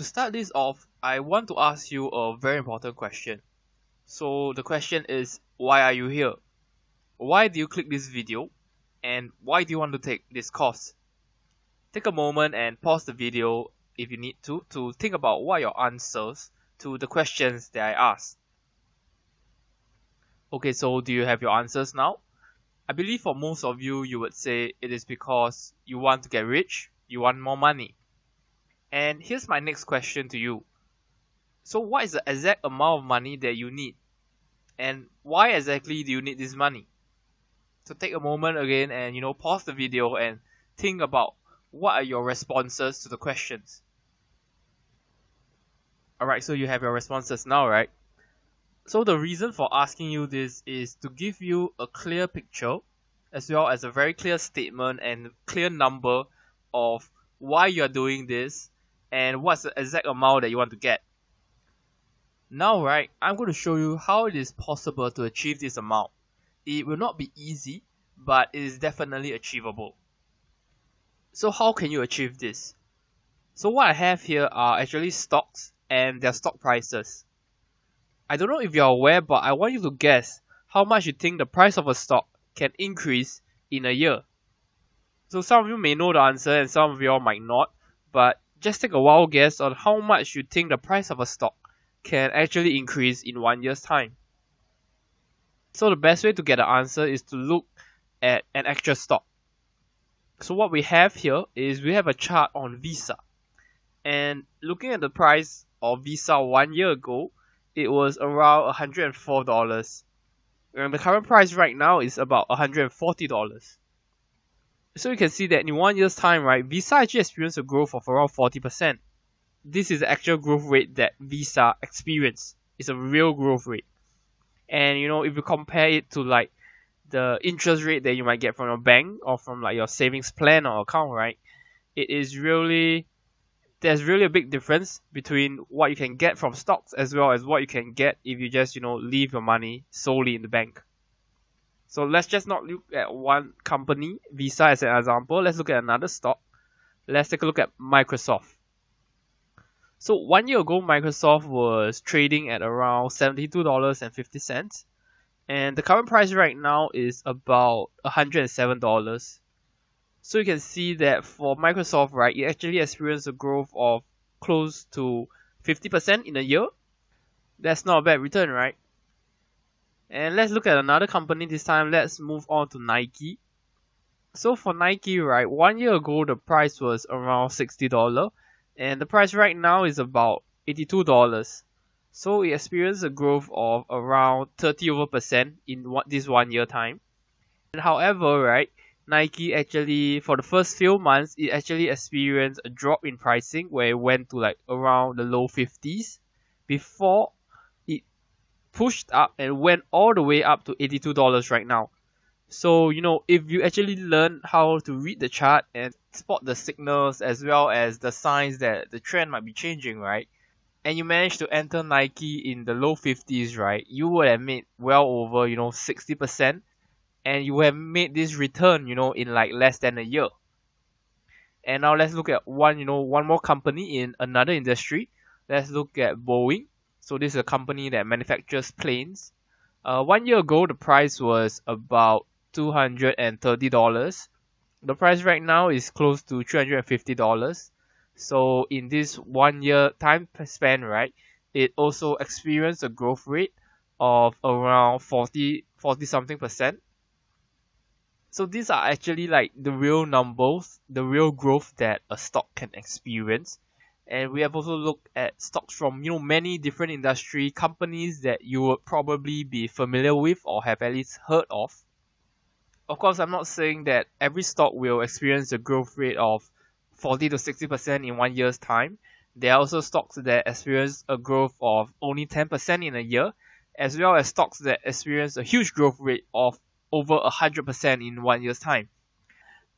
To start this off, I want to ask you a very important question. So the question is, why are you here? Why do you click this video? And why do you want to take this course? Take a moment and pause the video if you need to think about what are your answers to the questions that I asked. Okay, so do you have your answers now? I believe for most of you, you would say it is because you want to get rich, you want more money. And here's my next question to you. So what is the exact amount of money that you need? And why exactly do you need this money? So take a moment again and pause the video and think about what are your responses to the questions. Alright, so you have your responses now, right? So the reason for asking you this is to give you a clear picture as well as a very clear statement and clear number of why you are doing this and what's the exact amount that you want to get. Now, right, I'm going to show you how it is possible to achieve this amount. It will not be easy, but it is definitely achievable. So how can you achieve this? So what I have here are actually stocks and their stock prices. I don't know if you're aware, but I want you to guess how much you think the price of a stock can increase in a year. So some of you may know the answer and some of you might not, but just take a wild guess on how much you think the price of a stock can actually increase in 1 year's time. So the best way to get the answer is to look at an actual stock. So what we have here is we have a chart on Visa. And looking at the price of Visa 1 year ago, it was around $104. And the current price right now is about $140. So you can see that in 1 year's time, right, Visa actually experienced a growth of around 40%. This is the actual growth rate that Visa experienced. It's a real growth rate. And if you compare it to like the interest rate that you might get from your bank or from like your savings plan or account, right, there's really a big difference between what you can get from stocks as well as what you can get if you just leave your money solely in the bank. So let's just not look at one company, Visa as an example. Let's look at another stock. Let's take a look at Microsoft. So 1 year ago, Microsoft was trading at around $72.50. And the current price right now is about $107. So you can see that for Microsoft, right, it actually experienced a growth of close to 50% in a year. That's not a bad return, right? And let's look at another company this time. Let's move on to Nike. So for Nike, right, 1 year ago the price was around $60 and the price right now is about $82. So it experienced a growth of around 30% in this 1 year time. And however, right, Nike actually, for the first few months, it actually experienced a drop in pricing where it went to like around the low 50s before it pushed up and went all the way up to $82 right now. So, if you actually learn how to read the chart and spot the signals as well as the signs that the trend might be changing, right, and you manage to enter Nike in the low 50s, right, you would have made well over, 60%. And you have made this return, in like less than a year. And now let's look at one more company in another industry. Let's look at Boeing. So this is a company that manufactures planes. 1 year ago, the price was about $230. The price right now is close to $350. So in this 1 year time span, right, it also experienced a growth rate of around 40 something percent. So these are actually like the real numbers, the real growth that a stock can experience. And we have also looked at stocks from many different industry companies that you would probably be familiar with or have at least heard of. Of course, I'm not saying that every stock will experience a growth rate of 40 to 60% in 1 year's time. There are also stocks that experience a growth of only 10% in a year, as well as stocks that experience a huge growth rate of over 100% in 1 year's time.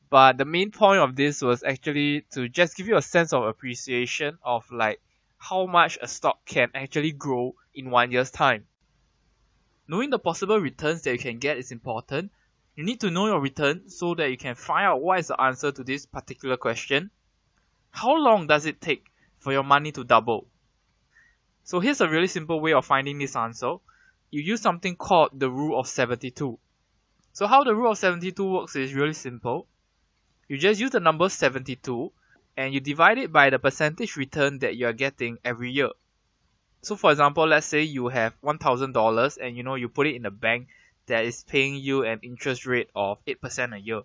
But the main point of this was actually to just give you a sense of appreciation of like how much a stock can actually grow in 1 year's time. Knowing the possible returns that you can get is important. You need to know your return so that you can find out what is the answer to this particular question. How long does it take for your money to double? So here's a really simple way of finding this answer. You use something called the rule of 72. So how the rule of 72 works is really simple. You just use the number 72 and you divide it by the percentage return that you are getting every year. So for example, let's say you have $1,000 and you put it in a bank that is paying you an interest rate of 8% a year.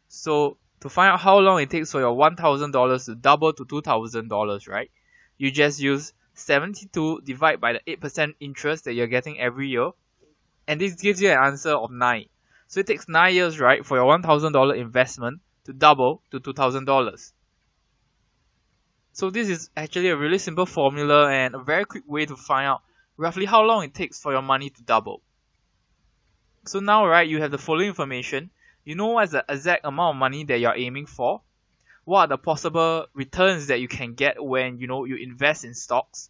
So to find out how long it takes for your $1,000 to double to $2,000, right? You just use 72 divided by the 8% interest that you're getting every year, and this gives you an answer of 9. So it takes 9 years, right, for your $1,000 investment to double to $2,000. So this is actually a really simple formula and a very quick way to find out roughly how long it takes for your money to double. So now, right, you have the following information. You know what's the exact amount of money that you're aiming for. What are the possible returns that you can get when you invest in stocks.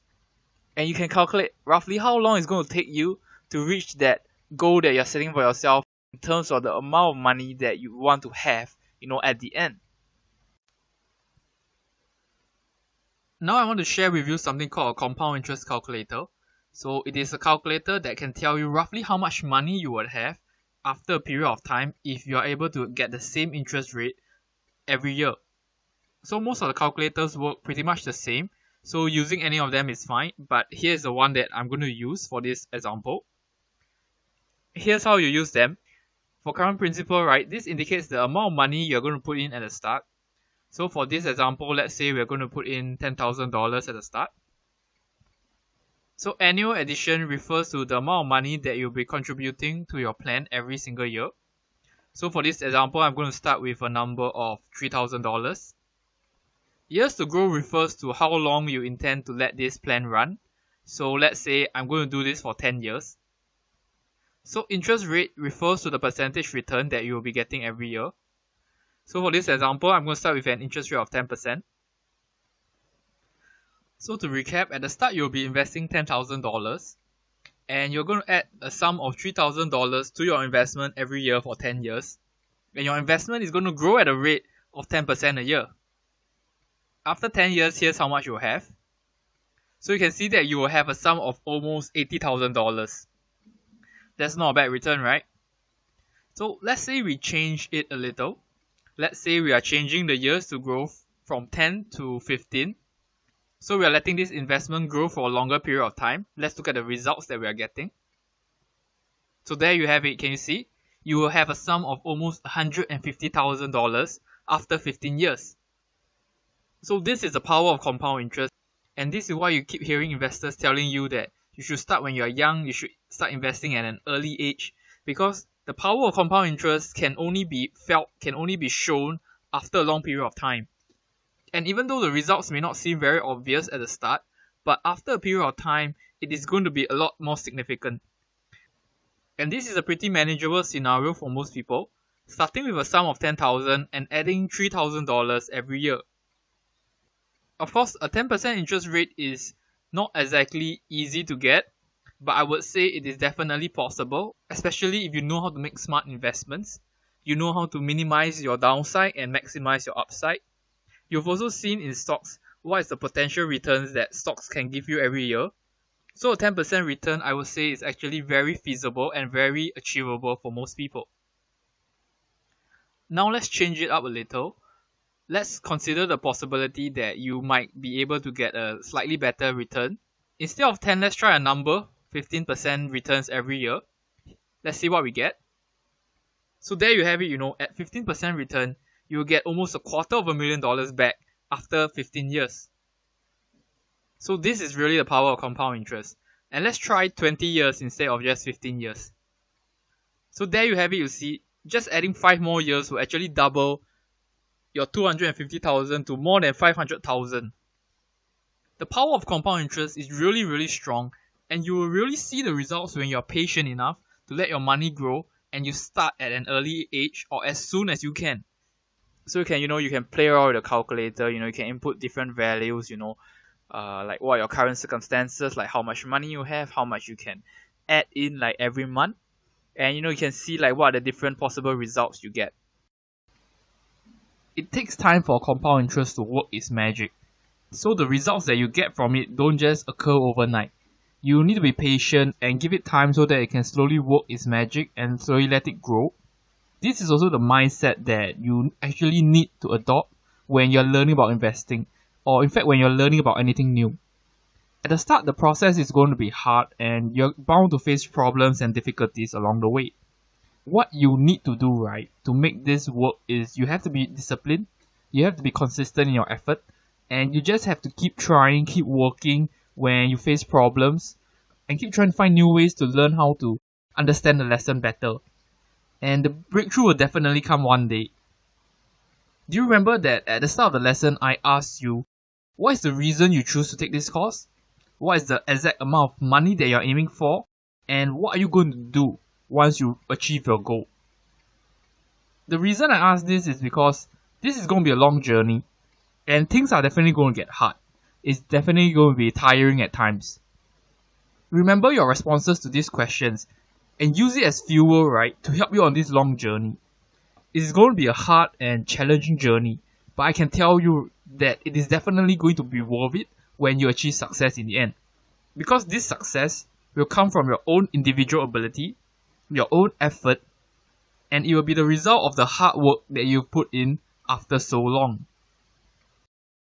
And you can calculate roughly how long it's going to take you to reach that goal that you're setting for yourself in terms of the amount of money that you want to have, at the end. Now I want to share with you something called a compound interest calculator. So it is a calculator that can tell you roughly how much money you would have after a period of time if you are able to get the same interest rate every year. So most of the calculators work pretty much the same. So using any of them is fine. But here's the one that I'm going to use for this example. Here's how you use them. For current principal, right, this indicates the amount of money you're going to put in at the start. So for this example, let's say we're going to put in $10,000 at the start. So annual addition refers to the amount of money that you'll be contributing to your plan every single year. So for this example, I'm going to start with a number of $3,000. Years to grow refers to how long you intend to let this plan run. So let's say I'm going to do this for 10 years. So interest rate refers to the percentage return that you will be getting every year. So for this example, I'm going to start with an interest rate of 10%. So to recap, at the start you'll be investing $10,000 and you're going to add a sum of $3,000 to your investment every year for 10 years. And your investment is going to grow at a rate of 10% a year. After 10 years, here's how much you'll have. So you can see that you will have a sum of almost $80,000. That's not a bad return, right? So let's say we change it a little. Let's say we are changing the years to grow from 10 to 15. So we are letting this investment grow for a longer period of time. Let's look at the results that we are getting. So there you have it. Can you see? You will have a sum of almost $150,000 after 15 years. So this is the power of compound interest. And this is why you keep hearing investors telling you that you should start when you are young, you should start investing at an early age. Because the power of compound interest can only be felt, can only be shown after a long period of time. And even though the results may not seem very obvious at the start, but after a period of time, it is going to be a lot more significant. And this is a pretty manageable scenario for most people, starting with a sum of $10,000 and adding $3,000 every year. Of course, a 10% interest rate is not exactly easy to get, but I would say it is definitely possible, especially if you know how to make smart investments. You know how to minimize your downside and maximize your upside. You've also seen in stocks what is the potential returns that stocks can give you every year. So a 10% return, I would say, is actually very feasible and very achievable for most people. Now let's change it up a little. Let's consider the possibility that you might be able to get a slightly better return. Instead of 10, let's try a number, 15% returns every year. Let's see what we get. So there you have it, at 15% return, you will get almost $250,000 back after 15 years. So this is really the power of compound interest. And let's try 20 years instead of just 15 years. So there you have it, you see, just adding 5 more years will actually double your $250,000 to more than $500,000. The power of compound interest is really, really strong, and you will really see the results when you are patient enough to let your money grow and you start at an early age or as soon as you can. So you can play around with the calculator, you can input different values, like what are your current circumstances, like how much money you have, how much you can add in like every month, and you can see like what are the different possible results you get. It takes time for compound interest to work its magic. So the results that you get from it don't just occur overnight. You need to be patient and give it time so that it can slowly work its magic and slowly let it grow. This is also the mindset that you actually need to adopt when you're learning about investing, or in fact when you're learning about anything new. At the start, the process is going to be hard and you're bound to face problems and difficulties along the way. What you need to do, right, to make this work is you have to be disciplined, you have to be consistent in your effort, and you just have to keep trying, keep working when you face problems, and keep trying to find new ways to learn how to understand the lesson better. And the breakthrough will definitely come one day. Do you remember that at the start of the lesson, I asked you, what is the reason you choose to take this course? What is the exact amount of money that you're aiming for? And what are you going to do once you achieve your goal? The reason I ask this is because this is going to be a long journey, and things are definitely going to get hard. It's definitely going to be tiring at times. Remember your responses to these questions and use it as fuel, right, to help you on this long journey. It is going to be a hard and challenging journey, but I can tell you that it is definitely going to be worth it when you achieve success in the end. Because this success will come from your own individual ability, your own effort, and it will be the result of the hard work that you've put in after so long.